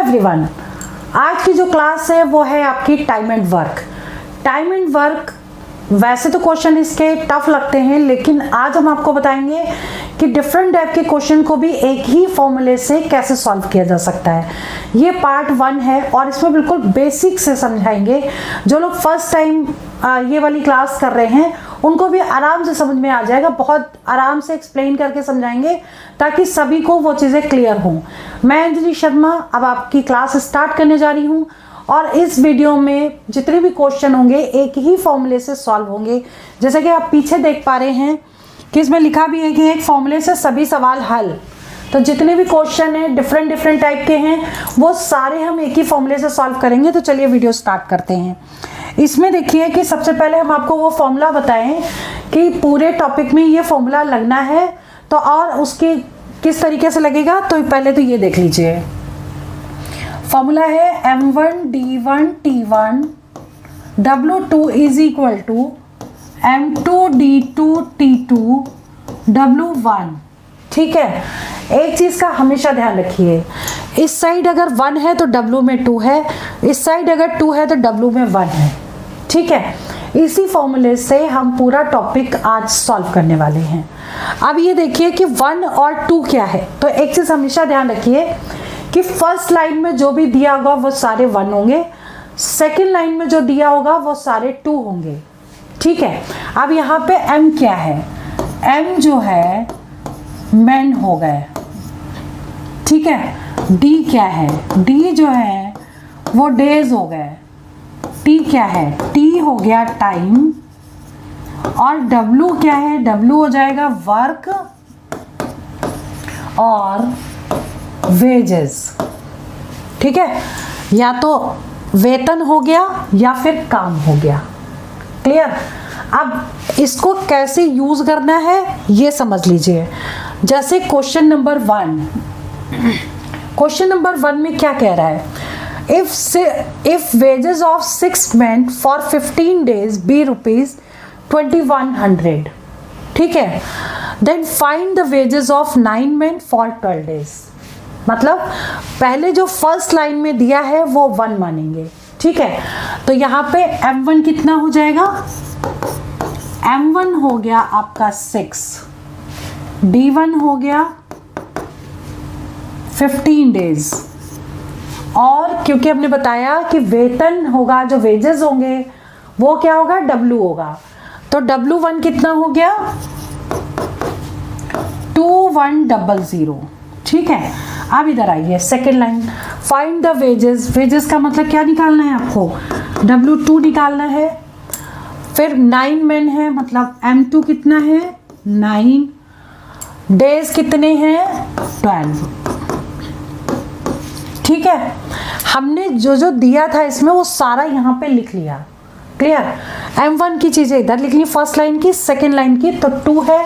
Everyone, आज की जो क्लास है वो है आपकी time and work. Time and work वैसे तो क्वेश्चन इसके टफ लगते हैं, लेकिन आज हम आपको बताएंगे कि डिफरेंट टाइप के क्वेश्चन को भी एक ही फॉर्मूले से कैसे सॉल्व किया जा सकता है। ये पार्ट 1 है और इसमें बिल्कुल बेसिक से समझाएंगे। जो लोग फर्स्ट टाइम ये वाली क्लास कर रहे हैं उनको भी आराम से समझ में आ जाएगा। बहुत आराम से एक्सप्लेन करके समझाएंगे ताकि सभी को वो चीज़ें क्लियर हों। मैं अंजलि शर्मा अब आपकी क्लास स्टार्ट करने जा रही हूँ और इस वीडियो में जितने भी क्वेश्चन होंगे एक ही फॉर्मूले से सॉल्व होंगे। जैसे कि आप पीछे देख पा रहे हैं कि इसमें लिखा भी है कि एक फॉर्मूले से सभी सवाल हल। तो जितने भी क्वेश्चन हैं डिफरेंट टाइप के हैं वो सारे हम एक ही फॉर्मूले से सॉल्व करेंगे। तो चलिए वीडियो स्टार्ट करते हैं। इसमें देखिए कि सबसे पहले हम आपको वो फॉर्मूला बताएं कि पूरे टॉपिक में ये फॉर्मूला लगना है तो और उसके किस तरीके से लगेगा। तो पहले तो ये देख लीजिए, फॉर्मूला है m1 d1 t1 w2 is equal to m2 d2 t2 w1। ठीक है, एक चीज का हमेशा ध्यान रखिए, इस साइड अगर 1 है तो w में 2 है, इस साइड अगर 2 है तो w में 1 है। ठीक है, इसी फॉर्मूले से हम पूरा टॉपिक आज सॉल्व करने वाले हैं। अब ये देखिए कि 1 और 2 क्या है। तो एक चीज हमेशा ध्यान रखिए कि फर्स्ट लाइन में जो भी दिया होगा वो सारे 1 होंगे, सेकेंड लाइन में जो दिया होगा वो सारे 2 होंगे। ठीक है, अब यहाँ पे m क्या है, m जो है मैन हो गए। ठीक है, d क्या है, d जो है वो डेज हो गए। t क्या है, t हो गया टाइम, और w क्या है, w हो जाएगा वर्क और वेजेस। ठीक है, या तो वेतन हो गया या फिर काम हो गया। क्लियर। अब इसको कैसे यूज करना है ये समझ लीजिए। जैसे क्वेश्चन नंबर 1, क्वेश्चन नंबर 1 में क्या कह रहा है, if wages of 6 men for 15 days be rupees 2100, ठीक है, then find the wages of 9 men for 12 days। मतलब पहले जो फर्स्ट लाइन में दिया है वो 1 मानेंगे। ठीक है, तो यहाँ पे m1 कितना हो जाएगा, m1 हो गया आपका 6, d1 हो गया 15 डेज, और क्योंकि हमने बताया कि वेतन होगा, जो वेजेस होंगे वो क्या होगा, w होगा। तो w1 कितना हो गया 2100। ठीक है, अब इधर आइए second line, find the wages. Wages का मतलब क्या निकालना है आपको, w2 निकालना है। फिर 9 मैन है, मतलब m2 कितना है 9, डेज कितने हैं 12। ठीक है, हमने जो जो दिया था इसमें वो सारा यहाँ पे लिख लिया। क्लियर, m1 की चीज़ें इधर लिख ली फर्स्ट लाइन की, सेकेंड लाइन की तो 2 है,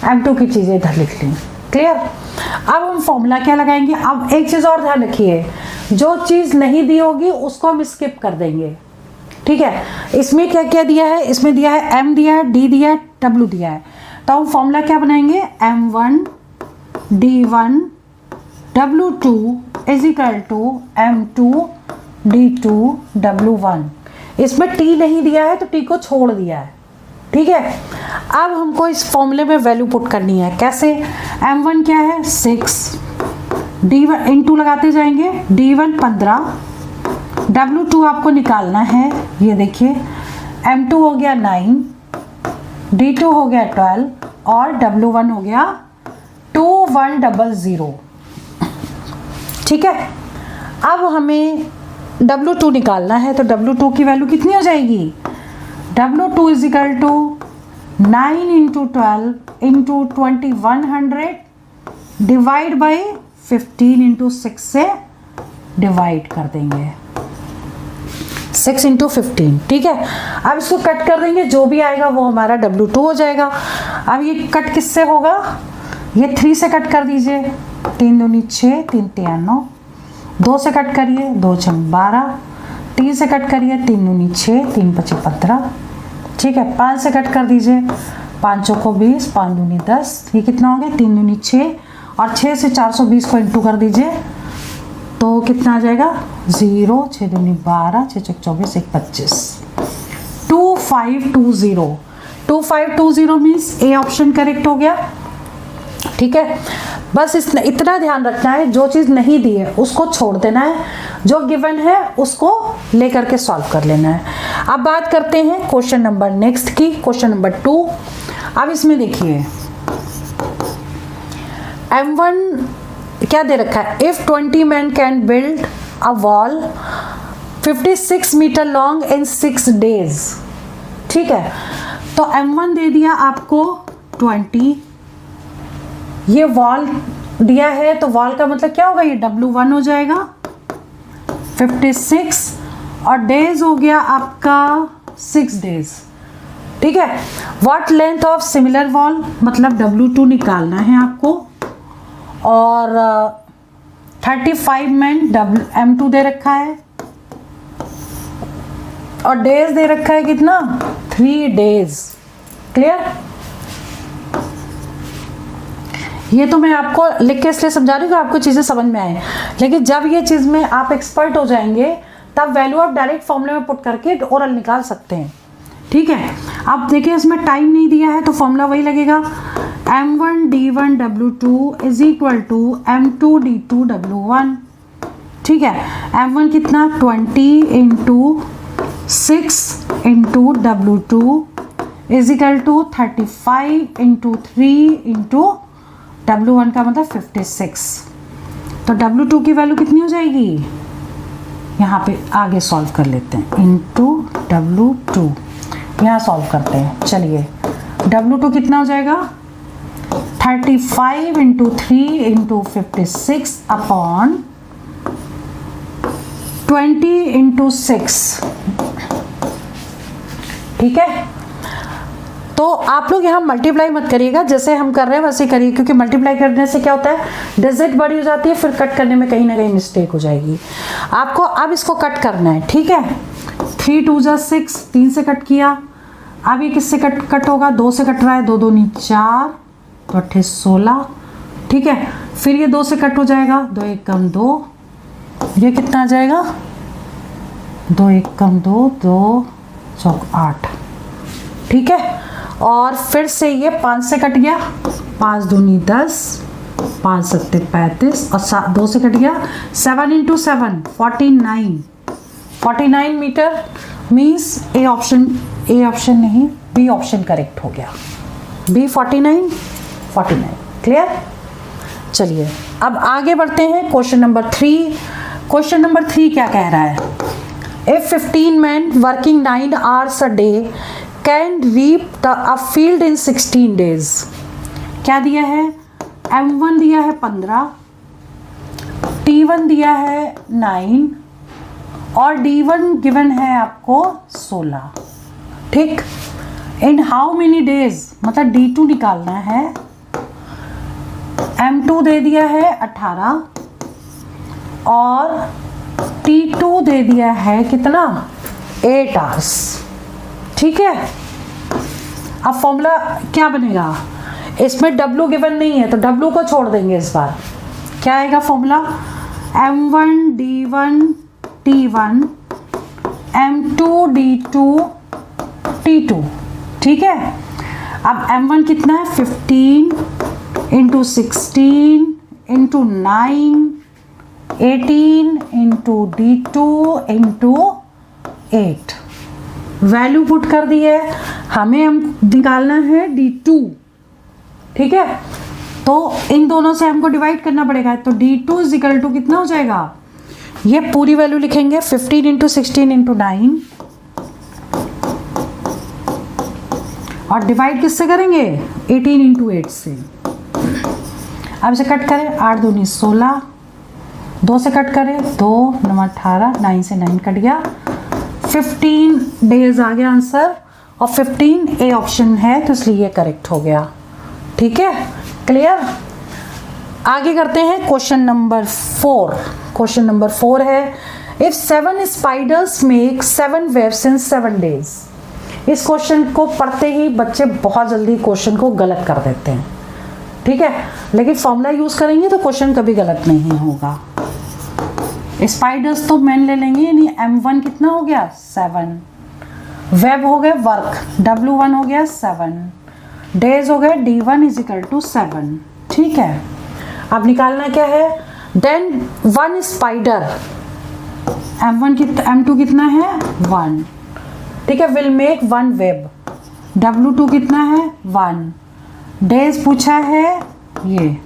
m2 की चीज़ें इधर लिख ली। क्लियर। अब हम फॉर्मूला क्या लगाएंगे। अब एक चीज़ और ध्यान रखिए, जो चीज़ नहीं दी होगी उसको हम स्किप कर देंगे। ठीक है, इसमें क्या क्या दिया है, इसमें दिया है m दिया है, d दिया है, w दिया है। तो हम फॉर्मूला क्या बनाएंगे, m1 d1 w2 is equal to m2 d2 w1। इसमें t नहीं दिया है तो t को छोड़ दिया है। ठीक है, अब हमको इस फॉर्मूले में वैल्यू पुट करनी है। कैसे, m1 क्या है 6, d1 इंटू लगाते जाएंगे, d1 15, w2 आपको निकालना है। ये देखिए m2 हो गया 9, d2 हो गया 12 और w1 हो गया 2100। ठीक है, अब हमें w2 निकालना है। तो w2 की वैल्यू कितनी हो जाएगी, w2 is equal to 9 into 12 into 2100 divide by 15 into 6 से डिवाइड कर देंगे, 6 इंटू 15। ठीक है, अब इसको कट कर देंगे, जो भी आएगा वो हमारा w2 हो जाएगा। अब ये कट किससे होगा, ये 3 से कट कर दीजिए, 3 दूनी 6, 3 तिया 9, 2 से कट करिए, 2 6 12, 3 से कट करिए, 3 दूनी 6, 3 5 15। ठीक है, 5 से कट कर दीजिए, 5 को 20, 5 दूनी 10, ये कितना हो गया 3 दूनी 6, और 6 से 420 को इंटू कर दीजिए तो कितना आ जाएगा 0, 6 दूनी 12, 6 चौक 24, 1 25, 2520। 2520 मीन्स ए ऑप्शन करेक्ट हो गया। ठीक है, बस इतना ध्यान रखना है, जो चीज़ नहीं दी है उसको छोड़ देना है, जो गिवन है उसको लेकर के सॉल्व कर लेना है। अब बात करते हैं क्वेश्चन नंबर नेक्स्ट की, क्वेश्चन नंबर 2। अब इसमें देखिए M1 क्या दे रखा है, if 20 man can build a wall 56 metre long in 6 days। ठीक है, तो M1 दे दिया आपको 20, ये वॉल दिया है, तो वॉल का मतलब क्या होगा, ये W1 हो जाएगा 56 और डेज हो गया आपका 6 days। ठीक है, what length of similar wall, मतलब W2 निकालना है आपको, और 35 में M2 दे रखा है, और डेज दे रखा है कितना 3 days। क्लियर, ये तो मैं आपको लिख के इसलिए समझा रही हूँ कि आपको चीज़ें समझ में आए, लेकिन जब ये चीज़ में आप एक्सपर्ट हो जाएंगे तब वैल्यू आप डायरेक्ट फॉर्मूले में पुट करके ओरल निकाल सकते हैं। ठीक है, अब देखिए इसमें टाइम नहीं दिया है तो फॉर्मूला वही लगेगा, M1 D1 W2 is equal to M2 D2 W1। ठीक है, M1 कितना 20 into 6 into W2 is equal to 35 into 3 into W1 का मतलब 56। तो W2 की वैल्यू कितनी हो जाएगी, यहाँ पे आगे सॉल्व कर लेते हैं, इंटू W2 यहाँ सॉल्व करते हैं। चलिए W2 कितना हो जाएगा 35 इंटू 3 इंटू 56 अपॉन 20 इंटू 6। ठीक है, तो आप लोग यहाँ मल्टीप्लाई मत करिएगा, जैसे हम कर रहे हैं वैसे ही करिए, क्योंकि मल्टीप्लाई करने से क्या होता है डिजिट बड़ी हो जाती है, फिर कट करने में कहीं ना कहीं मिस्टेक हो जाएगी। आपको अब इसको कट करना है। ठीक है, 3 2 जा 6, 3 से कट किया, अब ये किससे कट होगा, 2 से कट रहा है, 2 2 नी 4, तो 8 16। ठीक है, फिर ये 2 से कट हो जाएगा, 2 1 कम 2, ये कितना आ जाएगा 2 1 कम 2, 2 चौक 8। ठीक है, और फिर से ये 5 से कट गया, 5 दूनी 10, 5 सत्ते 35, और 2 से कट गया, 7 इंटू 7 49 मीटर मीन्स ए ऑप्शन नहीं बी ऑप्शन करेक्ट हो गया, बी 49। क्लियर, चलिए अब आगे बढ़ते हैं क्वेश्चन नंबर 3। क्वेश्चन नंबर 3 क्या कह रहा है, if 15 men working 9 hours a day can reap a field in 16 days। क्या दिया है, M1 दिया है 15, T1 दिया है 9 और D1 गिवन है आपको 16। ठीक, इन हाउ मेनी डेज, मतलब D2 निकालना है, M2 दे दिया है 18 और T2 दे दिया है कितना 8 hours। ठीक है, अब फॉर्मूला क्या बनेगा, इसमें W गिवन नहीं है तो W को छोड़ देंगे इस बार। क्या आएगा formula, M1 D1 T1 M2 D2 T2। ठीक है, अब M1 कितना है 15 into 16 into 9 18 into D2 into 8। Value put कर दी है, हमें निकालना है D2। ठीक है, तो इन दोनों से हमको डिवाइड करना पड़ेगा, तो D2 इज इक्वल टू कितना हो जाएगा, ये पूरी वैल्यू लिखेंगे 15 इंटू 16 इंटू 9 और डिवाइड किससे करेंगे 18 इंटू 8 से। अब इसे कट करें, 8 दूनी 16, 2 से कट करें 2 9 18, 9 से 9 कट गया, 15 डेज आ गया आंसर, और 15 ए ऑप्शन है तो इसलिए ये करेक्ट हो गया। ठीक है, क्लियर। आगे करते हैं क्वेश्चन नंबर 4। क्वेश्चन नंबर 4 है, if 7 spiders make 7 webs in 7 days. इस क्वेश्चन को पढ़ते ही बच्चे बहुत जल्दी क्वेश्चन को गलत कर देते हैं। ठीक है, लेकिन फॉर्मूला यूज करेंगे तो क्वेश्चन कभी गलत नहीं होगा। स्पाइडर्स तो मैन ले लेंगे, यानी M1 कितना हो गया 7, वेब हो गए वर्क W1 हो गया 7, डेज हो गए D1 = 7। ठीक है, अब निकालना क्या है, देन 1 स्पाइडर M2 कितना है 1, ठीक है, विल मेक 1 वेब, W2 कितना है 1, डेज पूछा है ये,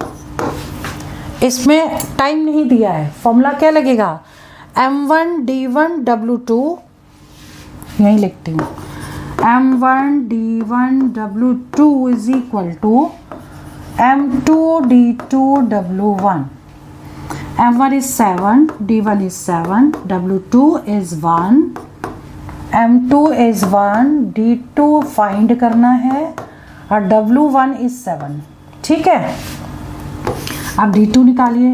इसमें टाइम नहीं दिया है, फॉर्मूला क्या लगेगा M1 D1 W2, यही लिखती हूँ, M1 D1 W2 = M2 D2 W1। M1 is 7, D1 is 7, W2 is 1, M2 is 1, D2 find करना है और W1 is 7। ठीक है, अब D2 निकालिए,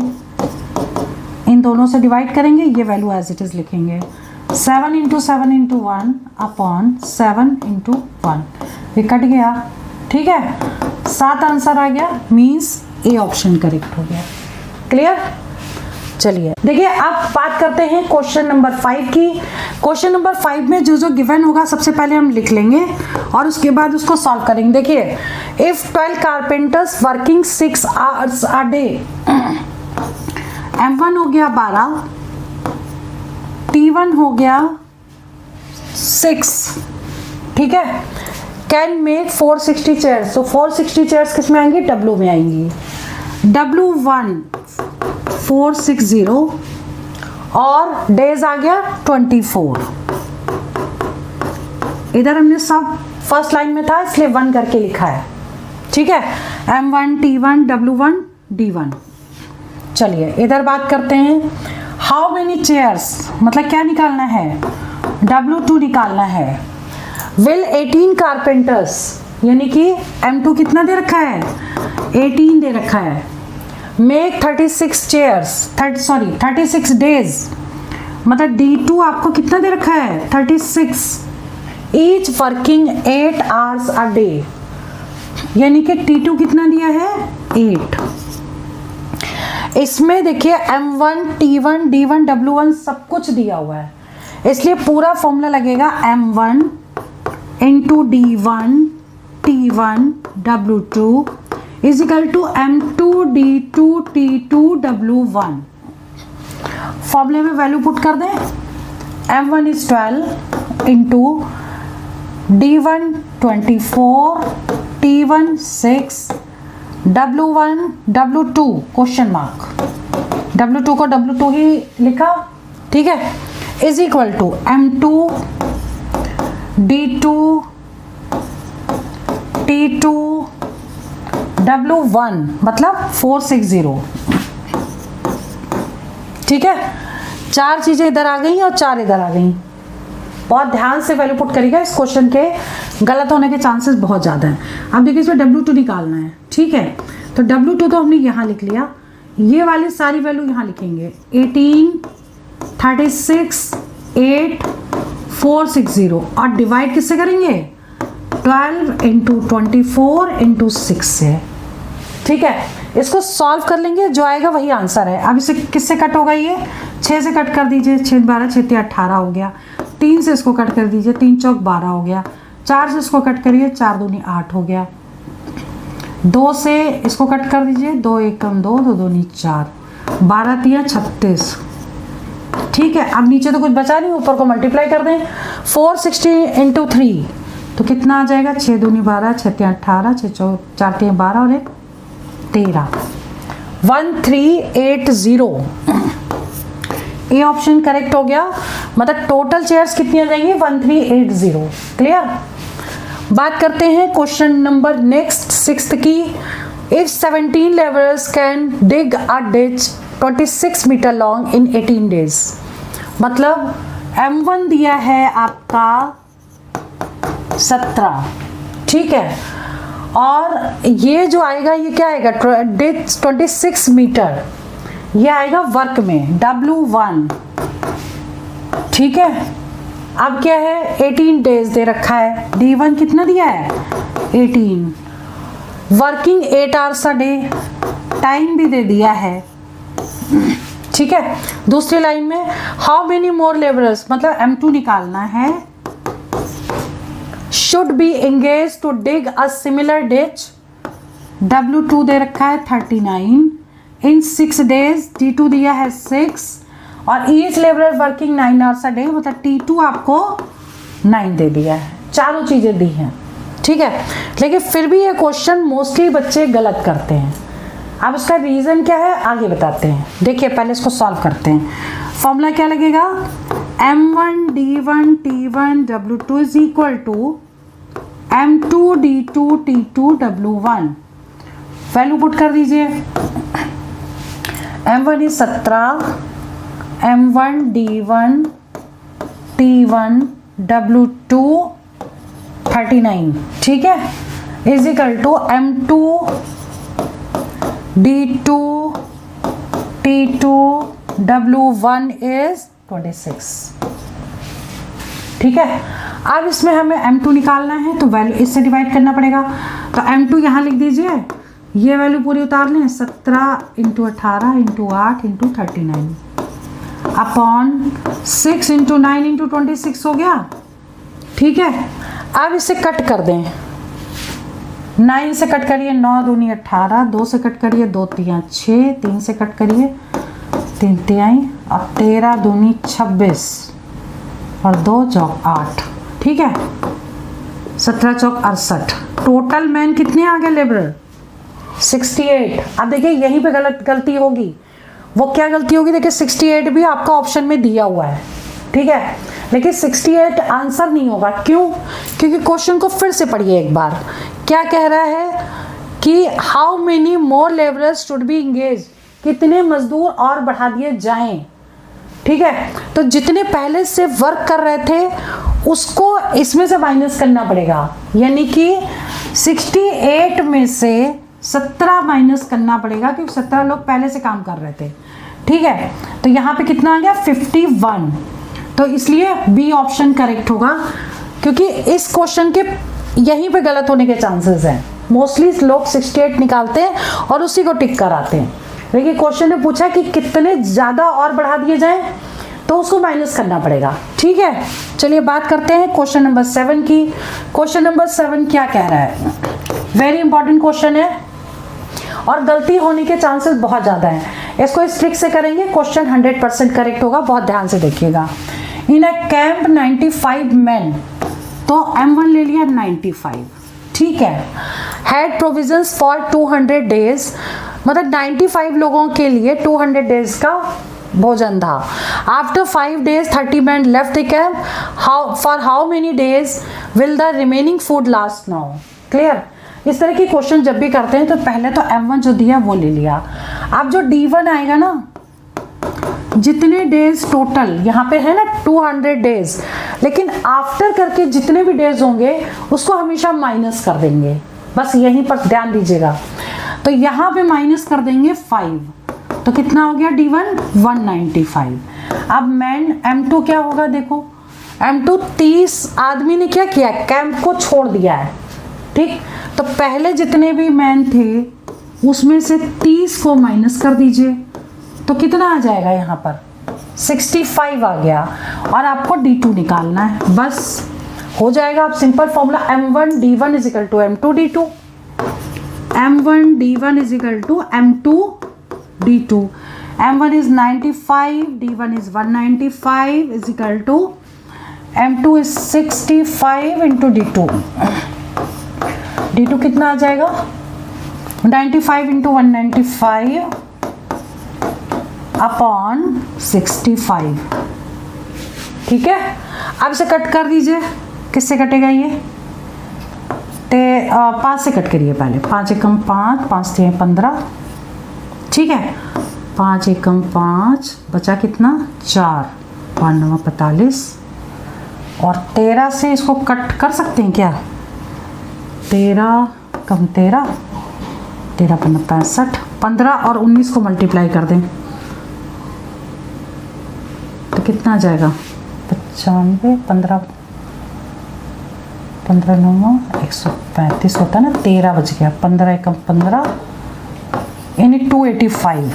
इन दोनों से डिवाइड करेंगे, ये वैल्यू एज इट इज लिखेंगे, 7 × 7 × 1 अपॉन 7 × 1, ये कट गया। ठीक है, 7 आंसर आ गया, मीन्स ए ऑप्शन करेक्ट हो गया। क्लियर? चलिए देखिए, अब बात करते हैं क्वेश्चन नंबर 5 की। क्वेश्चन नंबर 5 में जो जो गिवन होगा सबसे पहले हम लिख लेंगे और उसके बाद उसको सॉल्व करेंगे। देखिए, if 12 carpenters working 6 hours a day, M1 हो गया 12, T1 हो गया 6, ठीक है, कैन मेक 460 चेयर्स, तो 460 चेयर्स किस में आएंगी, W में आएंगी, W1 460 और डेज आ गया 24। इधर हमने सब फर्स्ट लाइन में था इसलिए 1 करके लिखा है। ठीक है, M1 T1 W1 D1। चलिए इधर बात करते हैं, हाउ मेनी चेयर्स, मतलब क्या निकालना है, W2 निकालना है। विल 18 कारपेंटर्स, यानी कि M2 कितना दे रखा है 18 दे रखा है, मेक 36 चेयर्स 36 डेज, मतलब D2 आपको कितना दे रखा है 36, each working 8 hours a day, यानी कि T2 कितना दिया है 8। इसमें देखिए M1 T1 D1 W1 सब कुछ दिया हुआ है, इसलिए पूरा फॉर्मूला लगेगा M1 × D1 T1 W2 = M2 D2 T2 W1। फॉर्मूले में वैल्यू पुट कर दें, M1 is 12 × D1 24 T1 6 W1 W2 question mark, W2 को W2 ही लिखा, ठीक है, = M2 D2 T2 W1, मतलब 460। ठीक है, 4 चीजें इधर आ गई और 4 इधर आ गई। बहुत ध्यान से वैल्यू पुट करिएगा, इस क्वेश्चन के गलत होने के चांसेस बहुत ज़्यादा हैं। अब देखिए इसमें W2 निकालना है। ठीक है, तो W2 तो हमने यहाँ लिख लिया, ये वाली सारी वैल्यू यहाँ लिखेंगे, 18 36 8 460 और डिवाइड किससे करेंगे 12 × 24 × 6 से। ठीक है, इसको सॉल्व कर लेंगे, जो आएगा वही आंसर है। अब इसे किससे कट होगा, ये 6 से कट कर दीजिए, 6 12 6 18 हो गया, 3 से इसको कट कर दीजिए, 3 चौक 12 हो गया, 4 से इसको कट करिए, 4 दूनी 8 हो गया, 2 से इसको कट कर दीजिए, 2 1 2 2 दूनी 4, 12 3 36। ठीक है, अब नीचे तो कुछ बचा नहीं, ऊपर को मल्टीप्लाई कर दें, 460 × 3 तो कितना आ जाएगा, 6 दूनी 12 6 3 18 6 4 3 12 और 1 13, 1380। ए ऑप्शन करेक्ट हो गया, मतलब टोटल चेयर्स कितनी आ जाएंगी 1380। क्लियर? बात करते हैं क्वेश्चन नंबर नेक्स्ट 6th की। If 17 labourers can dig a ditch 26 metre long in 18 days, मतलब M1 दिया है आपका 17। ठीक है, और ये जो आएगा ये क्या आएगा डिच 26 मीटर, ये आएगा वर्क में W1। ठीक है, अब क्या है 18 डेज दे रखा है, D1 कितना दिया है 18, working 8 hours a day, time भी दे दिया है। ठीक है। दूसरी लाइन में हाउ मेनी मोर लेबरर्स, मतलब M2 निकालना है, should be engage to dig a similar ditch, W2 दे रखा है 39 इन 6 days, T2 दिया है 6 और each labourer working 9 hours a day, मतलब T2 आपको 9 दे दिया है, चारों चीजें दी हैं, ठीक है। लेकिन फिर भी ये क्वेश्चन मोस्टली बच्चे गलत करते हैं। अब उसका रीजन क्या है आगे बताते हैं। देखिए पहले इसको सॉल्व करते हैं। फॉर्मूला क्या लगेगा, M1 D1 T1 W2 is equal to M2 D2 T2 W1। Value put कर दीजिए। M1 is 17, M1 D1 T1 W2 39, ठीक है, is equal to M2 D2 T2 W1 is 26, ठीक है। अब इसमें हमें M2 निकालना है तो वैल्यू इससे डिवाइड करना पड़ेगा, तो M2 यहाँ लिख दीजिए, ये वैल्यू पूरी उतार लें, 17 into 18 into 8 into 39 upon 6 into 9 into 26 हो गया, ठीक है। अब इसे कट कर दें, 9 से कट करिए 9 दूनी 18, 2 से कट करिए 2 तियाँ 6, 3 से कट करिए 3 तिहाई और 13 दूनी 26 और 2 चौक 8, ठीक है, 17 चौक 68। टोटल मैन कितने आ गए लेबरर, 68। अब देखिए यहीं पे गलती होगी, वो क्या गलती होगी, देखिए 68 भी आपका ऑप्शन में दिया हुआ है, ठीक है, लेकिन 68 आंसर नहीं होगा। क्यों, क्योंकि क्वेश्चन को फिर से पढ़िए एक बार। क्या कह रहा है कि how many more labourers should be engage, कितने मजदूर और बढ़ा दिए जाएं, ठीक है। तो जितने पहले से वर्क कर रहे थे उसको इसमें से माइनस करना पड़ेगा, यानी कि 68 में से 17 माइनस करना पड़ेगा, क्योंकि 17 लोग पहले से काम कर रहे थे, ठीक है। तो यहाँ पे कितना आ गया 51, तो इसलिए बी ऑप्शन करेक्ट होगा, क्योंकि इस क्वेश्चन के यहीं पे गलत होने के चांसेस हैं। मोस्टली लोग 68 निकालते हैं और उसी को टिक कराते हैं, लेकिन क्वेश्चन ने पूछा कि कितने ज़्यादा और बढ़ा दिए जाएं तो उसको माइनस करना पड़ेगा, ठीक है। चलिए बात करते हैं क्वेश्चन नंबर 7 की। क्वेश्चन नंबर 7 क्या कह रहा है, वेरी इंपॉर्टेंट क्वेश्चन है और गलती होने के चांसेस बहुत ज़्यादा हैं। इसको इस ट्रिक से करेंगे क्वेश्चन 100% करेक्ट होगा, बहुत ध्यान से देखिएगा। इन अ कैंप 95 मैन, तो M1 ले लिया 95, ठीक है। हैड प्रोविजंस फॉर 200 डेज, मतलब 95 लोगों के लिए 200 डेज का भोजन था। After 5 days 30 men left the camp, for how many days will the remaining food last now? Clear. इस तरह के क्वेश्चन जब भी करते हैं तो पहले तो M1 जो दिया वो ले लिया। अब जो D1 आएगा ना, जितने डेज टोटल यहाँ पे है ना 200 डेज, लेकिन आफ्टर करके जितने भी डेज होंगे उसको हमेशा माइनस कर देंगे, बस यहीं पर ध्यान दीजिएगा। तो यहाँ पे माइनस कर देंगे 5, तो कितना हो गया D1 195। अब मैन M2 क्या होगा, देखो M2 30 आदमी ने क्या किया, कैंप को छोड़ दिया है, ठीक। तो पहले जितने भी मैन थे उसमें से 30 को माइनस कर दीजिए, तो कितना आ जाएगा, यहाँ पर 65 आ गया और आपको D2 निकालना है, बस हो जाएगा। अब simple formula M1 D1 is equal to M2 D2, M1 D1 is equal to M2 D2, M1 is 95, D1 is 195 is equal to M2 is 65 into D2, D2 कितना आ जाएगा 95 into 195 अपॉन 65, ठीक है। अब इसे कट कर दीजिए, किससे कटेगा ये, 5 से कट करिए पहले, 5 एकम 5, 5 3 15, ठीक है। 5 एकम 5 बचा कितना 4, 5 9 45 और 13 से इसको कट कर सकते हैं क्या, 13 कम 13, 13 15 65, 15 और 19 को मल्टीप्लाई कर दें तो कितना आ जाएगा 95, 15 15 9 135 होता है ना, 13 बच गया, 15 एकम 15 यानी 285,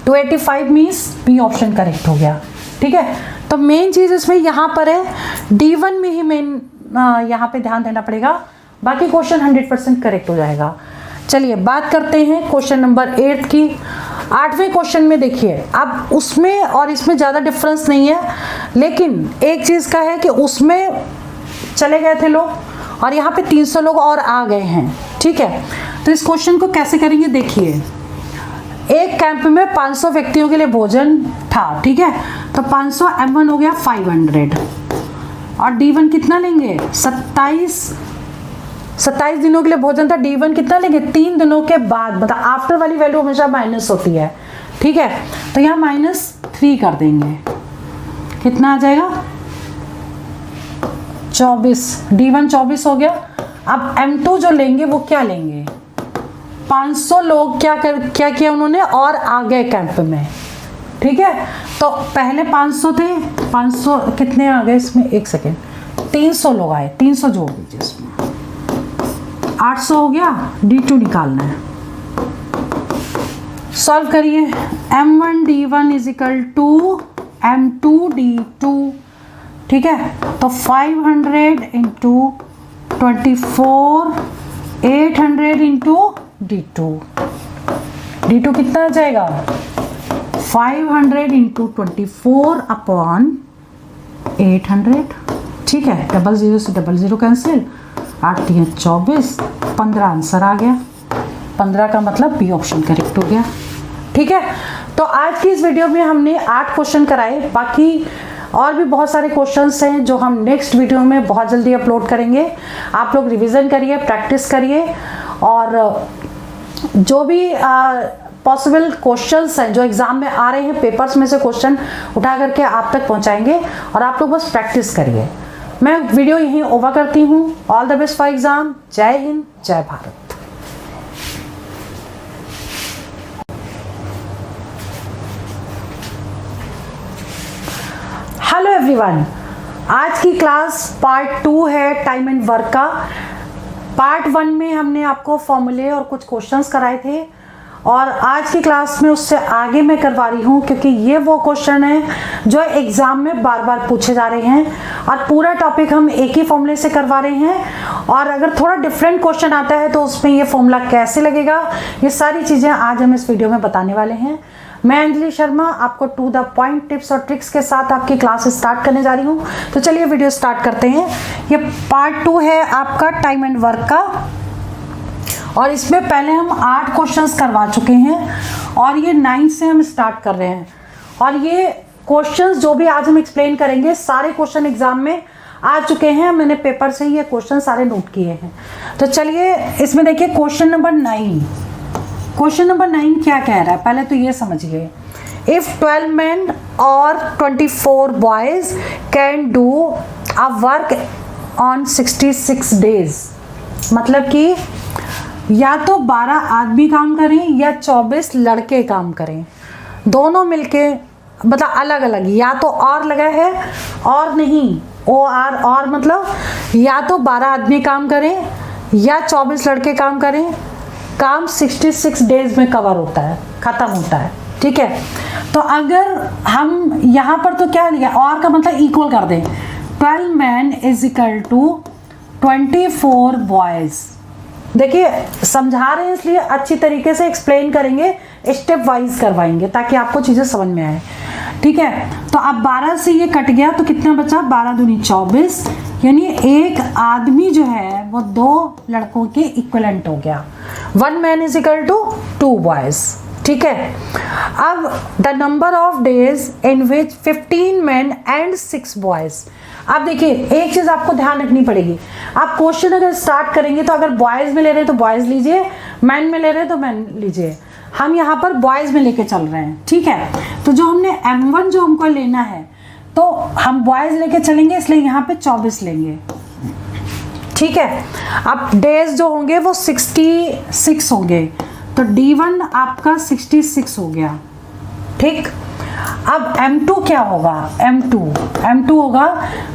285 मीन्स बी ऑप्शन करेक्ट हो गया। ठीक है, तो मेन चीज़ इसमें यहाँ पर है D1 में ही मेन यहाँ पे ध्यान देना पड़ेगा, बाकी क्वेश्चन 100% करेक्ट हो जाएगा। चलिए बात करते हैं क्वेश्चन नंबर 8 की। 8वें क्वेश्चन में देखिए, अब उसमें और इसमें ज़्यादा डिफरेंस नहीं है, लेकिन एक चीज़ का है कि उसमें चले गए थे लोग और यहाँ पे 300 लोग और आ गए हैं। ठीक है, तो इस क्वेश्चन को कैसे करेंगे देखिए। एक कैंप में 500 व्यक्तियों के लिए भोजन था। ठीक है, तो 500 M1 हो गया 500 और D1 कितना लेंगे 27 दिनों के लिए भोजन था। D1 कितना लेंगे 3 दिनों के बाद, मतलब आफ्टर वाली वैल्यू हमेशा माइनस होती है। ठीक है, तो यहाँ -3 कर देंगे, कितना आ जाएगा 24। D1 24 हो गया। अब M2 जो लेंगे वो क्या लेंगे, 500 लोग क्या किया उन्होंने और आ गए कैंप में। ठीक है, तो पहले 500 थे, 500 कितने आ गए इसमें, एक सेकेंड, 300 लोग आए, 300 जोड़ दीजिए इसमें, 800 हो गया। D2 निकालना है, सॉल्व करिए। M1 D1 is equal to M2 D2। ठीक है, तो 500 इंटू 24, 800 इंटू D2। D2 कितना आ जाएगा 500 इंटू 24 अपॉन 800। ठीक है, 00 से 00 कैंसिल, 8 3 24, 15 आंसर आ गया। 15 का मतलब बी ऑप्शन करेक्ट हो गया। ठीक है, तो आज की इस वीडियो में हमने 8 क्वेश्चन कराए, बाकी और भी बहुत सारे क्वेश्चंस हैं जो हम नेक्स्ट वीडियो में बहुत जल्दी अपलोड करेंगे। आप लोग रिवीजन करिए, प्रैक्टिस करिए, और जो भी पॉसिबल क्वेश्चंस हैं जो एग्जाम में आ रहे हैं, पेपर्स में से क्वेश्चन उठा करके आप तक पहुंचाएंगे और आप लोग बस प्रैक्टिस करिए। मैं वीडियो यहीं ओवर करती हूँ। All the best for exam. जय हिंद, जय भारत। हेलो एवरीवन, आज की क्लास पार्ट 2 है टाइम एंड वर्क का। पार्ट 1 में हमने आपको फॉर्मूले और कुछ क्वेश्चंस कराए थे, और आज की क्लास में उससे आगे मैं करवा रही हूँ, क्योंकि ये वो क्वेश्चन है जो एग्जाम में बार बार पूछे जा रहे हैं, और पूरा टॉपिक हम एक ही फॉर्मूले से करवा रहे हैं। और अगर थोड़ा डिफरेंट क्वेश्चन आता है तो उसमें ये फॉर्मूला कैसे लगेगा, ये सारी चीज़ें आज हम इस वीडियो में बताने वाले हैं। मैं अंजलि शर्मा आपको टू द पॉइंट टिप्स और ट्रिक्स के साथ आपकी क्लास स्टार्ट करने जा रही हूँ। तो चलिए वीडियो स्टार्ट करते हैं। ये पार्ट 2 है आपका टाइम एंड वर्क का, और इसमें पहले हम 8 क्वेश्चंस करवा चुके हैं, और ये 9 से हम स्टार्ट कर रहे हैं। और ये क्वेश्चंस जो भी आज हम एक्सप्लेन करेंगे, सारे क्वेश्चन एग्जाम में आ चुके हैं, मैंने पेपर से ही ये क्वेश्चन सारे नोट किए हैं। तो चलिए इसमें देखिए क्वेश्चन नंबर 9। क्वेश्चन नंबर 9 क्या कह रहा है, पहले तो ये समझिए। इफ 12 men और 24 boys can do a work on 66 days, मतलब कि या तो 12 आदमी काम करें या 24 लड़के काम करें, दोनों मिलके, मतलब अलग अलग, या तो और लगा है और नहीं, और मतलब या तो 12 आदमी काम करें या 24 लड़के काम करें, काम 66 डेज में कवर होता है, ख़त्म होता है। ठीक है, तो अगर हम यहाँ पर तो क्या लिया, और का मतलब इक्वल कर दें, 12 men is equal to 24 boys। देखिए समझा रहे हैं इसलिए अच्छी तरीके से एक्सप्लेन करेंगे, स्टेप वाइज करवाएंगे ताकि आपको चीज़ें समझ में आए। ठीक है, तो अब 12 से ये कट गया तो कितना बचा, 12 दूनी 24, यानी एक आदमी जो है वो 2 लड़कों के इक्वलेंट हो गया। 1 man is equal to 2 boys। ठीक है, अब the number of days in which 15 men and 6 boys। अब देखिए एक चीज़ आपको ध्यान रखनी पड़ेगी, आप क्वेश्चन अगर स्टार्ट करेंगे तो अगर बॉयज़ में ले रहे हैं तो बॉयज़ लीजिए, मैन में ले रहे हैं तो मैन लीजिए। हम यहाँ पर बॉयज़ में लेके चल रहे हैं। ठीक है, तो जो हमने M1 जो हमको लेना है तो हम बॉयज़ लेके चलेंगे, इसलिए यहाँ पे 24 लेंगे। ठीक है, अब डेज जो होंगे वो 66 होंगे, तो D1 आपका 66 हो गया। ठीक, अब M2 क्या होगा, M2 होगा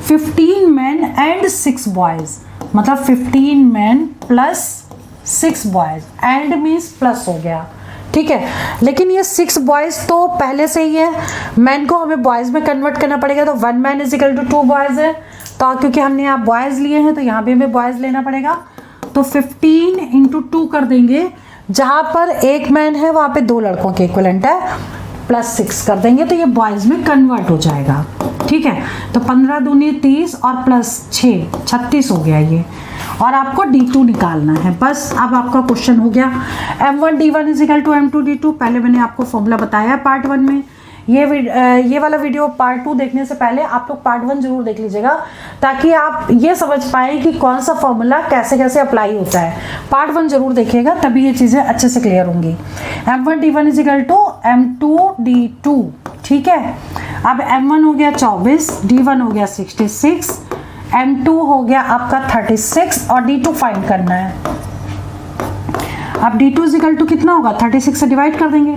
15 men एंड 6 boys, मतलब 15 men plus 6 boys, and means plus हो गया, ठीक है। लेकिन ये 6 बॉयज़ तो पहले से ही है, मैन को हमें बॉयज़ में कन्वर्ट करना पड़ेगा, तो 1 man is equal to 2 boys है, तो क्योंकि हमने यहाँ बॉयज़ लिए हैं तो यहाँ भी हमें बॉयज़ लेना पड़ेगा, तो 15 इंटू 2 कर देंगे, जहाँ पर 1 मैन है वहाँ पे 2 लड़कों के इक्वलेंट है, प्लस 6 कर देंगे तो ये बॉयज़ में कन्वर्ट हो जाएगा, ठीक है। तो 15 दूनी 30 और प्लस 6 36 हो गया ये, और आपको D2 निकालना है। बस अब आपका क्वेश्चन हो गया। M1 D1 is equal to M2 D2, पहले मैंने आपको फॉर्मूला बताया पार्ट 1 में। ये वाला वीडियो पार्ट 2 देखने से पहले आप लोग पार्ट 1 जरूर देख लीजिएगा, ताकि आप ये समझ पाए कि कौन सा फॉर्मूला कैसे कैसे अप्लाई होता है। पार्ट 1 जरूर देखिएगा, तभी ये चीज़ें अच्छे से क्लियर होंगी। M1 D1 is equal to M2 D2, ठीक है। अब M1 हो गया 24, D1 हो गया 66, M2 हो गया आपका 36 और D2 फाइंड करना है। अब D2 इज इक्वल टू कितना होगा, 36 से डिवाइड कर देंगे,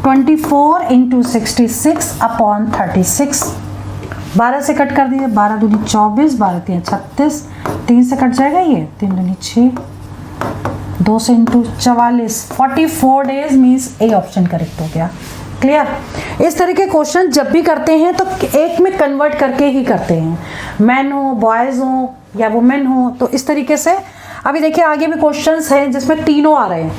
24 इंटू 66 अपॉन 36, 12 से कट कर दिए, 12 दूनी 24, 12 3 36, 3 से कट जाएगा ये, 3 दूनी 6, 2 से into 44, 44 days means A option correct हो गया। क्लियर। इस तरह के क्वेश्चन जब भी करते हैं तो एक में कन्वर्ट करके ही करते हैं, मैन हो, बॉयज़ हो या वुमेन हो, तो इस तरीके से। अभी देखिए आगे भी क्वेश्चंस हैं जिसमें तीनों आ रहे हैं,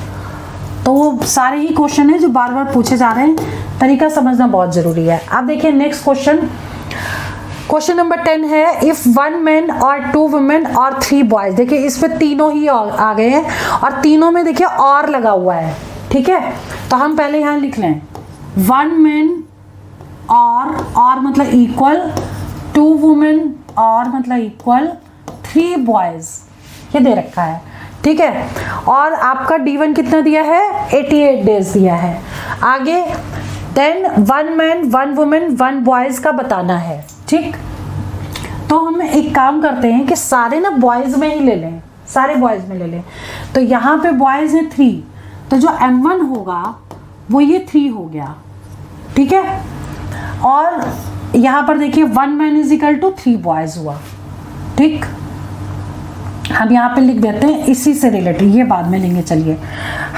तो वो सारे ही क्वेश्चन हैं जो बार बार पूछे जा रहे हैं, तरीका समझना बहुत ज़रूरी है। अब देखिए नेक्स्ट क्वेश्चन नंबर 10 है, इफ़ 1 मैन और 2 वुमेन और 3 बॉयज़। देखिए इसमें तीनों ही आ गए हैं, और तीनों में देखिए और लगा हुआ है, ठीक है। तो हम पहले यहाँ लिख लें 1 मैन और मतलब इक्वल, 2 वुमेन और मतलब इक्वल, 3 बॉयज़, ये दे रखा है, ठीक है। और आपका D1 कितना दिया है, 88 डेज दिया है। आगे देन 1 मैन 1 वुमेन 1 बॉयज़ का बताना है, ठीक। तो हम एक काम करते हैं कि सारे ना बॉयज़ में ही ले लें, सारे बॉयज़ में ले लें। तो यहाँ पे बॉयज़ हैं 3, तो जो M1 होगा वो ये 3 हो गया, ठीक है। और यहाँ पर देखिए 1 man is equal to 3 boys हुआ, ठीक। हम यहाँ पे लिख देते हैं इसी से रिलेटेड, ये बाद में लेंगे। चलिए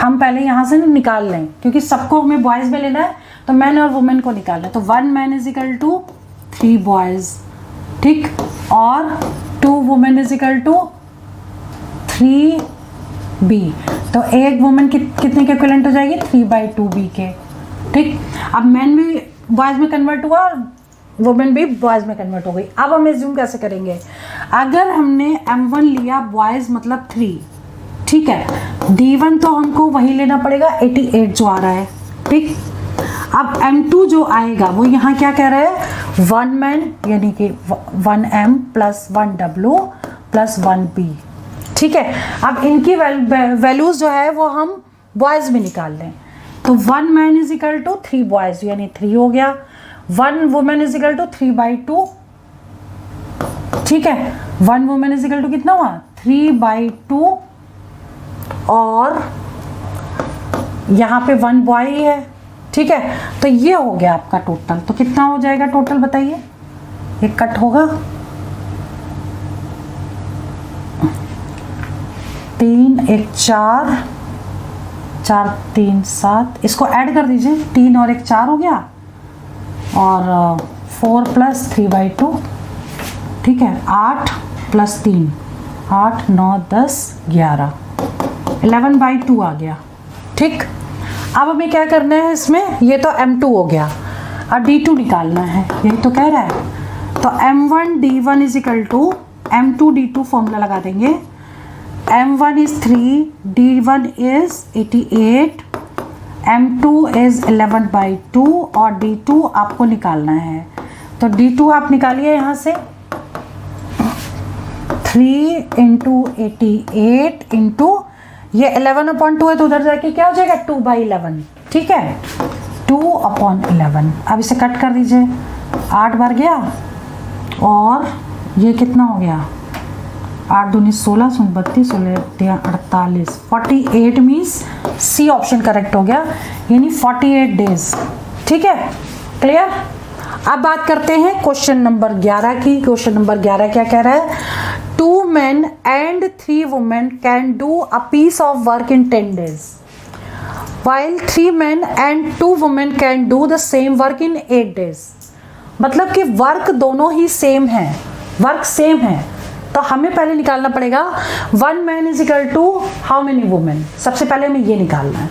हम पहले यहाँ से निकाल लें, क्योंकि सबको हमें बॉयज़ में लेना है, तो मैन और वुमेन को निकालना है। तो 1 man is equal to 3 boys, ठीक, और 2 women is equal to 3B। तो एक वुमेन कितने के इक्विवेलेंट हो जाएगी, 3/2B के, ठीक। अब मैन भी बॉयज़ में कन्वर्ट हुआ और वुमेन भी बॉयज़ में कन्वर्ट हो गई। अब हम एज्यूम कैसे करेंगे, अगर हमने M1 लिया बॉयज़ मतलब 3, ठीक है, D1 तो हमको वही लेना पड़ेगा 88 जो आ रहा है, ठीक। अब M2 जो आएगा वो यहाँ क्या कह रहा है, 1 मैन यानी कि 1M plus 1W plus 1B, ठीक है। अब इनकी वैल्यूज़ जो है वो हम बॉयज़ में निकाल लें। तो 1 man is equal to 3 boys यानी 3 हो गया, 1 वुमेन इज इक्वल टू 3/2, ठीक है। 1 वुमेन इज इक्वल टू कितना हुआ, 3/2, और यहाँ पे 1 बॉय ही है, ठीक है। तो ये हो गया आपका टोटल। तो कितना हो जाएगा टोटल बताइए, एक कट होगा, 3 1 4 4 3 7, इसको ऐड कर दीजिए, 3 और 1 4 हो गया, और 4 प्लस 3/2, ठीक है, 8 प्लस 3 8 9 10 11 11/2 आ गया, ठीक। अब हमें क्या करना है इसमें, ये तो M2 हो गया, अब D2 निकालना है, यही तो कह रहा है। तो M1 D1 is equal to M2 D2 formula लगा देंगे। M1 is 3, D1 is 88, M2 is 11/2 और D2 आपको निकालना है। तो D2 आप निकालिए यहाँ से, 3 इंटू 88 इंटू ये 11/2 है, तो उधर जाके क्या हो जाएगा 2/11, ठीक है, 2/11। अब इसे कट कर दीजिए, 8 बार गया, और ये कितना हो गया, 8 दूनी 16, 32, 16 48, 48 मीन्स सी ऑप्शन करेक्ट हो गया, यानी 48 डेज, ठीक है, क्लियर। अब बात करते हैं क्वेश्चन नंबर 11 की। क्वेश्चन नंबर 11 क्या कह रहा है, 2 men and 3 women can do a piece of work in 10 days। while 3 men and 2 women can do the same work in 8 days। मतलब कि वर्क दोनों ही सेम है, वर्क सेम है, तो हमें पहले निकालना पड़ेगा 1 man is equal to how many women. सबसे पहले हमें ये निकालना है,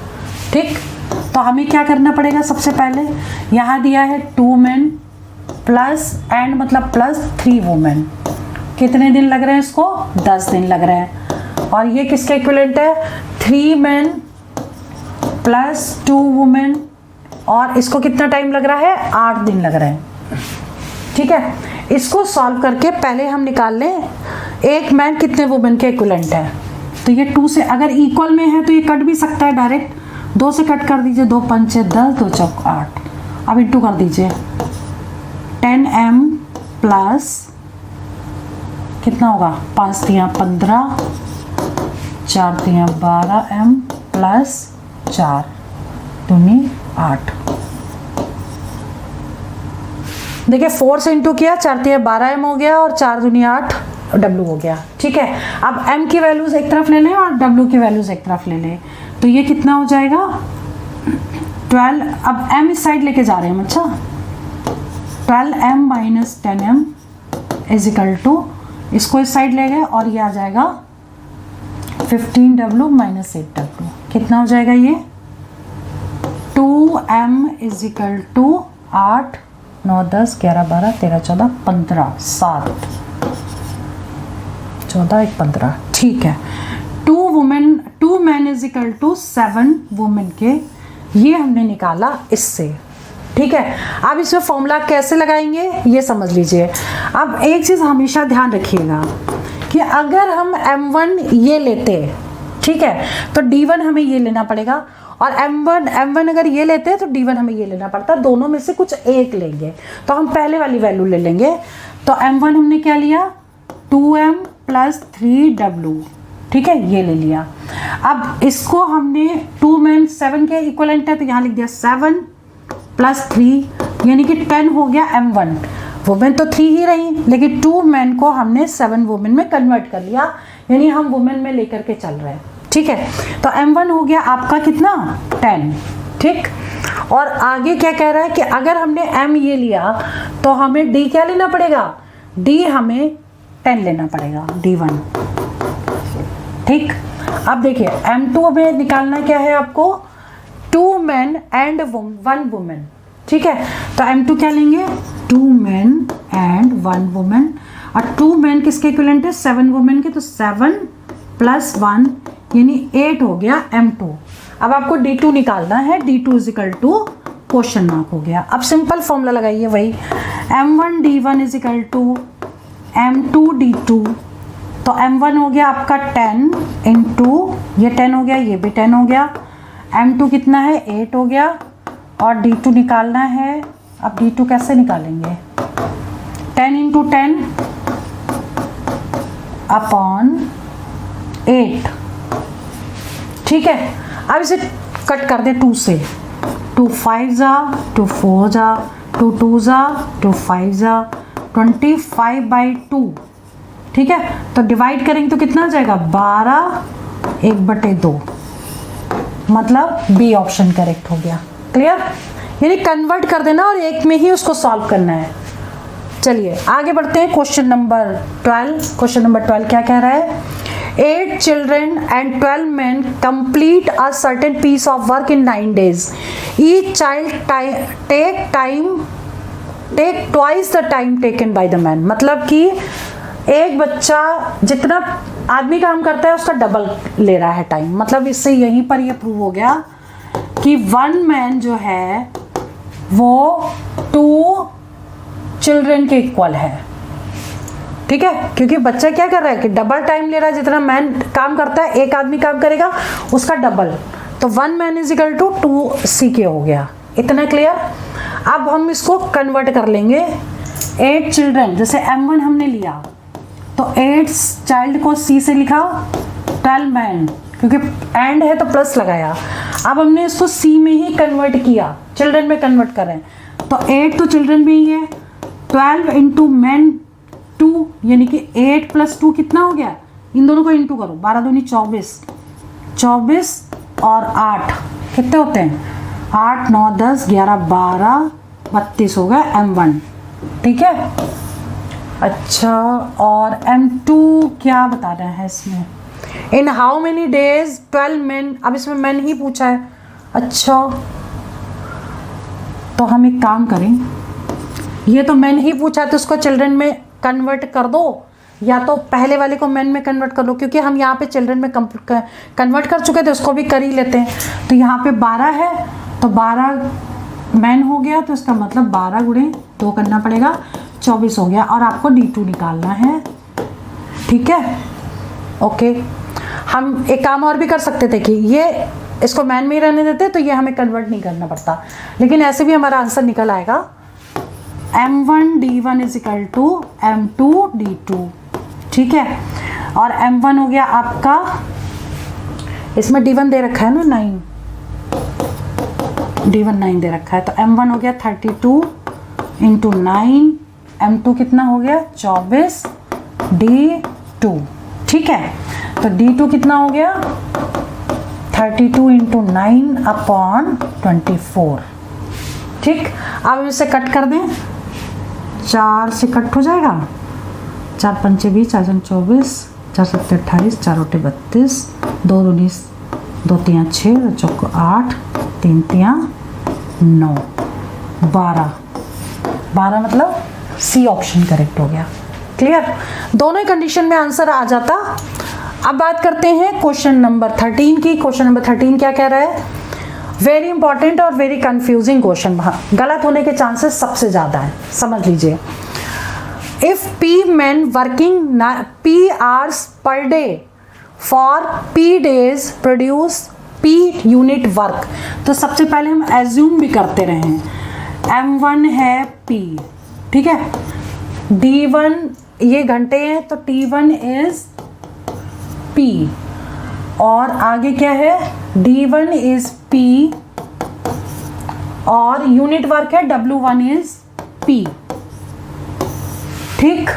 ठीक। तो हमें क्या करना पड़ेगा, सबसे पहले यहाँ दिया है 2 मैन प्लस एंड मतलब प्लस 3 वुमेन। कितने दिन लग रहे हैं इसको, 10 दिन लग रहे हैं। और ये किसके इक्विवेलेंट है, 3 मैन प्लस 2 वुमेन, और इसको कितना टाइम लग रहा है, 8 दिन लग रहे हैं, ठीक है। इसको सॉल्व करके पहले हम निकाल लें एक मैन कितने वुमेन के इक्विवेलेंट है। तो ये 2 से अगर इक्वल में है तो ये कट भी सकता है डायरेक्ट, 2 से कट कर दीजिए, 2 पंचे 10, 2 चौक 8। अब इंटू कर दीजिए 10m प्लस कितना होगा, 5 तियाँ 15, 4 तियाँ 12m प्लस 4 दूनी 8। देखिए 4 से इंटू किया, 4 तियाँ 12m हो गया और 4 दूनी 8 w हो गया, ठीक है। अब m की वैल्यूज एक तरफ ले लें और w की वैल्यूज एक तरफ ले लें, तो ये कितना हो जाएगा 12। अब m इस साइड लेके जा रहे हैं हम, अच्छा 12m minus 10m is equal to, इसको इस साइड ले गए और ये आ जाएगा 15w माइनस 8w। कितना हो जाएगा ये, 2m इज इक्वल टू 8, 9, 10, 11, 12, 13, 14, 15, 7, 14, 1, 15, ठीक है। 2 man is equal to 7 women के, ये हमने निकाला इससे, ठीक है। अब इसमें फॉर्मूला कैसे लगाएंगे ये समझ लीजिए। अब एक चीज़ हमेशा ध्यान रखिएगा कि अगर हम m1 ये लेते, ठीक है, तो d1 हमें ये लेना पड़ेगा, और m1 अगर ये लेते हैं तो d1 हमें ये लेना पड़ता है। दोनों में से कुछ एक लेंगे, तो हम पहले वाली वैल्यू ले लेंगे। तो m1 हमने क्या लिया, 2m प्लस 3w, ठीक है, ये ले लिया। अब इसको हमने 2 मैन 7 के इक्वलेंट है, तो यहाँ लिख दिया 7 प्लस 3 यानी कि 10 हो गया m1। वुमेन तो 3 ही रही, लेकिन 2 मैन को हमने 7 वुमेन में कन्वर्ट कर लिया, यानी हम वुमेन में लेकर के चल रहे हैं, ठीक है। तो m1 हो गया आपका कितना, 10, ठीक। और आगे क्या कह रहा है कि अगर हमने m ये लिया तो हमें d क्या लेना पड़ेगा, d हमें 10 लेना पड़ेगा, d1, ठीक। अब देखिए m2 में निकालना क्या है आपको, 2 मैन एंड 1 वुमेन, ठीक है। तो m2 क्या लेंगे, 2 मैन एंड 1 वुमेन, और 2 मैन किसके इक्विवेलेंट है, 7 वुमेन के, तो 7 प्लस 1 यानी 8 हो गया m2। अब आपको d2 निकालना है, d2 is equal to question mark हो गया। अब सिंपल फॉर्मूला लगाइए वही, m1 d1 is equal to m2 d2। तो m1 हो गया आपका 10 इंटू, ये 10 हो गया, ये भी 10 हो गया, m2 कितना है, 8 हो गया, और d2 निकालना है। अब d2 कैसे निकालेंगे, 10 इंटू 10 अपॉन 8, ठीक है। अब इसे कट कर दे 2 से, 2 5 जा, 2 4 जा, 2 2 जा, 2 5 जा, 25/2, ठीक है। तो डिवाइड करेंगे तो कितना आ जाएगा, 12 1/2, मतलब बी ऑप्शन करेक्ट हो गया। क्लियर, यानी कन्वर्ट कर देना और एक में ही उसको सॉल्व करना है। चलिए आगे बढ़ते हैं, क्वेश्चन नंबर 12। क्वेश्चन नंबर 12 क्या कह रहा है, 8 children and 12 men complete a certain piece of work in 9 days. Each child take twice the time taken by the man. मतलब कि एक बच्चा जितना आदमी काम करता है उसका डबल ले रहा है टाइम। मतलब इससे यहीं पर ये प्रूव हो गया कि 1 मैन जो है वो 2 चिल्ड्रन के इक्वल है, ठीक है। क्योंकि बच्चा क्या कर रहा है कि डबल टाइम ले रहा है, जितना मैन काम करता है एक आदमी काम करेगा उसका डबल, तो 1 man is equal to 2 CK हो गया। इतना क्लियर। अब हम इसको कन्वर्ट कर लेंगे, 8 चिल्ड्रन जैसे m1 हमने लिया तो 8 चाइल्ड को C से लिखा, 12 मैन क्योंकि एंड है तो प्लस लगाया। अब हमने इसको C में ही कन्वर्ट किया, चिल्ड्रन में कन्वर्ट कर रहे हैं, तो 8 तो चिल्ड्रन में ही है, 12 इंटू मैन 2 यानी कि 8 प्लस 2 कितना हो गया, इन दोनों को इंटू करो, 12 दूनी 24, 24 और 8 कितने होते हैं 8 9 10 11 12 32 हो गया M1, ठीक है। अच्छा, और M2 क्या बता रहे हैं इसमें, in how many days 12 men, अब इसमें मैन ही पूछा है। अच्छा, तो हम एक काम करें, ये तो मैन ही पूछा है तो उसको चिल्ड्रन में कन्वर्ट कर दो, या तो पहले वाले को मैन में कन्वर्ट कर लो, क्योंकि हम यहाँ पे चिल्ड्रन में कन्वर्ट कर चुके थे, उसको भी कर ही लेते हैं। तो यहाँ पे 12 है तो 12 मैन हो गया, तो इसका मतलब 12 गुणे 2 करना पड़ेगा, 24 हो गया। और आपको D2 निकालना है, ठीक है। ओके, हम एक काम और भी कर सकते थे कि ये इसको मैन में ही रहने देते, तो ये हमें कन्वर्ट नहीं करना पड़ता, लेकिन ऐसे भी हमारा आंसर निकल आएगा M1 D1 is equal to M2 D2, ठीक है। और M1 हो गया आपका, इसमें D1 दे रखा है ना 9, D1 9 दे रखा है, तो M1 हो गया 32 इंटू 9, M2 कितना हो गया 24 D2, ठीक है। तो D2 कितना हो गया 32 इंटू 9 अपॉन 24, ठीक। अब इसे कट कर दें, 4 से कट हो जाएगा, 4 पंचे 20, 4 24, 4 सत्ते 28, 4 रोटे 32, 2 19, 2 तियाँ 6, 2 चौको 8, 3 तियाँ 9, 12 मतलब सी ऑप्शन करेक्ट हो गया। क्लियर, दोनों ही कंडीशन में आंसर आ जाता। अब बात करते हैं क्वेश्चन नंबर 13 की। क्वेश्चन नंबर 13 क्या कह रहा है, वेरी इंपॉर्टेंट और वेरी कंफ्यूजिंग क्वेश्चन, गलत होने के चांसेस सबसे ज़्यादा है, समझ लीजिए। If P men working P hours per day for P days produce P unit work, तो सबसे पहले हम एज्यूम भी करते रहे M1 है P, ठीक है, D1 ये घंटे हैं तो T1 इज P, और आगे क्या है D1 इज P और यूनिट वर्क है W1 इज P, ठीक।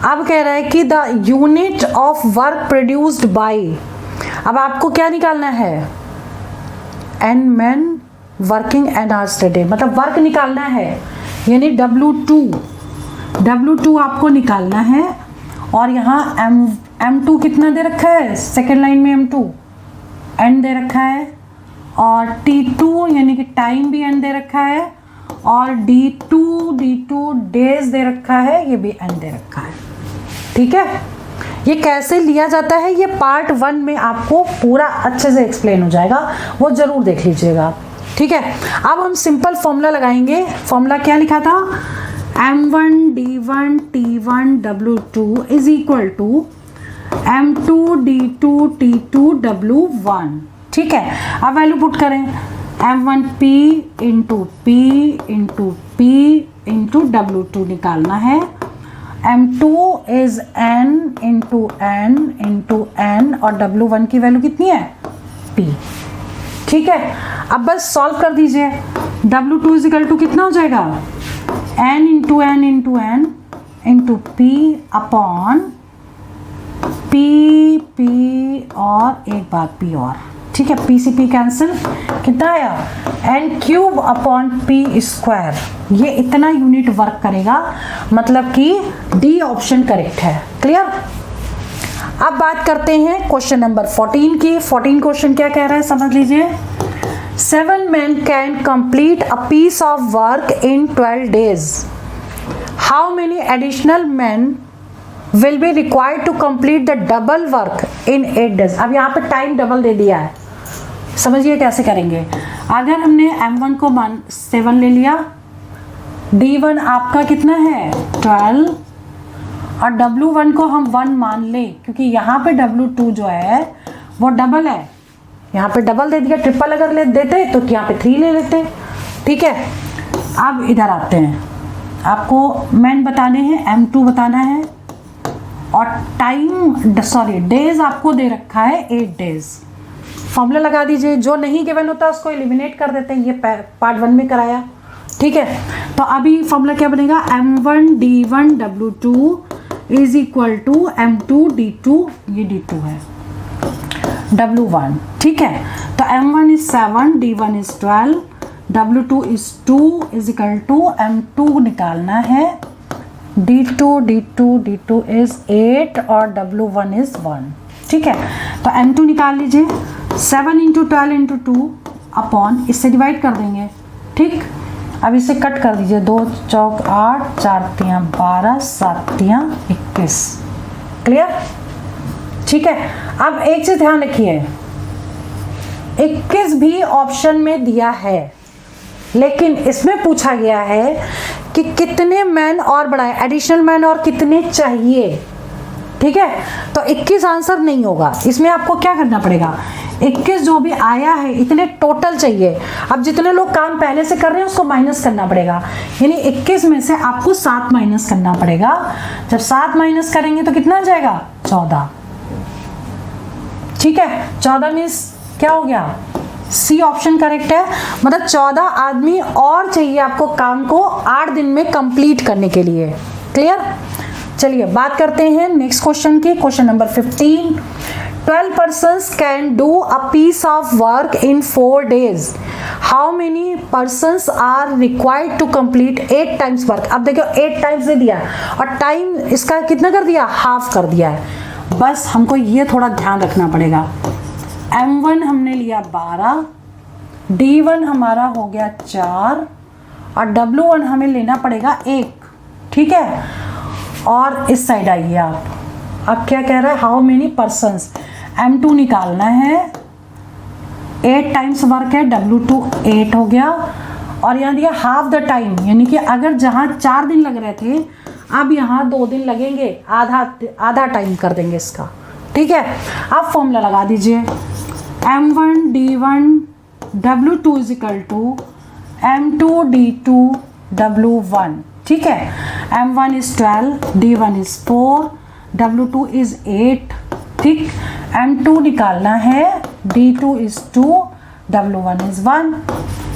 अब कह रहा है कि the unit of work produced by, अब आपको क्या निकालना है N men working N hours day, मतलब वर्क निकालना है, यानी W2 आपको निकालना है। और यहाँ M2 कितना दे रखा है, सेकेंड लाइन में M2 N दे रखा है, और T2 यानी कि टाइम भी N दे रखा है, और D2 डेज दे रखा है, ये भी N दे रखा है, ठीक है। ये कैसे लिया जाता है ये पार्ट 1 में आपको पूरा अच्छे से एक्सप्लेन हो जाएगा, वो जरूर देख लीजिएगा, ठीक है। अब हम सिंपल फॉर्मूला लगाएंगे। फॉर्मूला क्या लिखा था, M1 D1 T1 W2 is equal to M2 D2 T2 W1, ठीक है। अब वैल्यू पुट करें, M1 P into P into P into W2 निकालना है, M2 is N into N और W1 की वैल्यू कितनी है P, ठीक है। अब बस सॉल्व कर दीजिए, W2 इज इक्वल टू कितना हो जाएगा N into N into P upon P और एक बार P और, ठीक है। P से P कैंसिल, कितना आया N cube upon P square, ये इतना यूनिट वर्क करेगा, मतलब कि D ऑप्शन करेक्ट है। क्लियर। अब बात करते हैं क्वेश्चन नंबर 14 की। 14 क्वेश्चन क्या कह रहा है समझ लीजिए, 7 men can complete a piece of work in 12 days. How many additional men will be required to complete the double work in 8 days? अब यहाँ पे टाइम डबल दे दिया है, समझिए कैसे करेंगे। अगर हमने M1 को 7 ले लिया, D1 आपका कितना है 12, और W1 को हम 1 मान ले, क्योंकि यहाँ पे W2 जो है वो डबल है, यहाँ पे डबल दे दिया, ट्रिपल अगर ले देते तो यहाँ पे 3 ले लेते, ठीक है। अब इधर आते हैं, आपको मैन बताने हैं, M2 बताना है, और डेज आपको दे रखा है 8 डेज। फॉर्मूला लगा दीजिए, जो नहीं गिवन होता उसको एलिमिनेट कर देते हैं, ये पार्ट 1 में कराया, ठीक है। तो अभी फॉर्मूला क्या बनेगा, M1 D1 W2 is equal to M2 D2, ये D2 है, W1, ठीक है। तो M1 is 7, D1 is 12, W2 is 2 is equal to M2 निकालना है, D2 इज 8 और W1 इज 1, ठीक है। तो M2 निकाल लीजिए, 7 इंटू 12 इंटू 2 अपॉन, इससे डिवाइड कर देंगे, ठीक। अब इसे कट कर दीजिए, 2 चौक 8, 4 तियाँ 12, 7 तियाँ 21, क्लियर, ठीक है। अब एक चीज ध्यान रखिए, 21 भी ऑप्शन में दिया है, लेकिन इसमें पूछा गया है कि कितने मैन और बढ़ाए, एडिशनल मैन और कितने चाहिए, ठीक है। तो 21 आंसर नहीं होगा, इसमें आपको क्या करना पड़ेगा, 21 जो भी आया है इतने टोटल चाहिए। अब जितने लोग काम पहले से कर रहे हैं उसको माइनस करना पड़ेगा, यानी 21 में से आपको 7 माइनस करना पड़ेगा। जब 7 माइनस करेंगे तो कितना आ जाएगा, 14, ठीक है। 14 मीन्स क्या हो गया, सी ऑप्शन करेक्ट है, मतलब 14 आदमी और चाहिए आपको काम को 8 दिन में कंप्लीट करने के लिए, क्लियर। चलिए बात करते हैं नेक्स्ट क्वेश्चन की, question number 15। 12 persons can do a piece of work in 4 days. How many persons are required to complete 8 times work? अब देखो 8 टाइम्स दे दिया और टाइम इसका कितना कर दिया, हाफ कर दिया है। बस हमको ये थोड़ा ध्यान रखना पड़ेगा, M1 हमने लिया 12, D1 हमारा हो गया 4 और W1 हमें लेना पड़ेगा 1, ठीक है। और इस साइड आइए आप, अब क्या कह रहा है, हाउ मेनी पर्सन्स, M2 निकालना है, 8 टाइम्स वर्क है, W2 8 हो गया, और यहाँ दिया हाफ द टाइम, यानी कि अगर जहाँ 4 दिन लग रहे थे अब यहाँ 2 दिन लगेंगे, आधा टाइम कर देंगे इसका, ठीक है। अब फॉर्मूला लगा दीजिए, M1 D1 W2 is equal to M2 D2 W1, ठीक है। M1 is 12, D1 is 4, W2 is 8, ठीक। M2 निकालना है, D2 इज 2, W1 इज 1,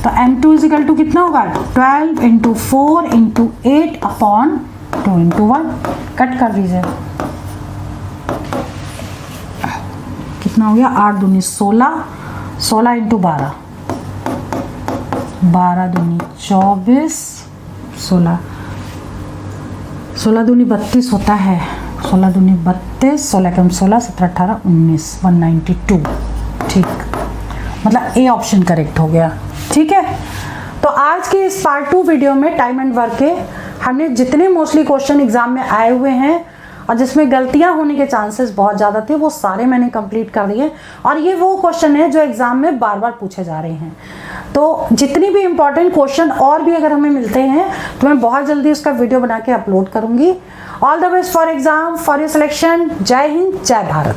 तो M2 इज इक्वल टू कितना होगा, 12 into 4 into 8 upon 2 into 1, cut कर दीजिए, कितना हो गया, 8 दूनी 16, 16 इंटू 12, 12 दूनी 24, 16 दूनी 32 होता है, 16 दूनी 32, 16 कम 16, 17 18 19, 192, ठीक। मतलब ए ऑप्शन करेक्ट हो गया, ठीक है। तो आज के इस पार्ट 2 वीडियो में टाइम एंड वर्क के हमने जितने मोस्टली क्वेश्चन एग्जाम में आए हुए हैं और जिसमें गलतियां होने के चांसेस बहुत ज़्यादा थे वो सारे मैंने कंप्लीट कर दिए, और ये वो क्वेश्चन है जो एग्जाम में बार बार पूछे जा रहे हैं। तो जितनी भी इंपॉर्टेंट क्वेश्चन और भी अगर हमें मिलते हैं तो मैं बहुत जल्दी उसका वीडियो बना के अपलोड करूंगी। All the best for exam, for your selection. जय हिंद, जय भारत।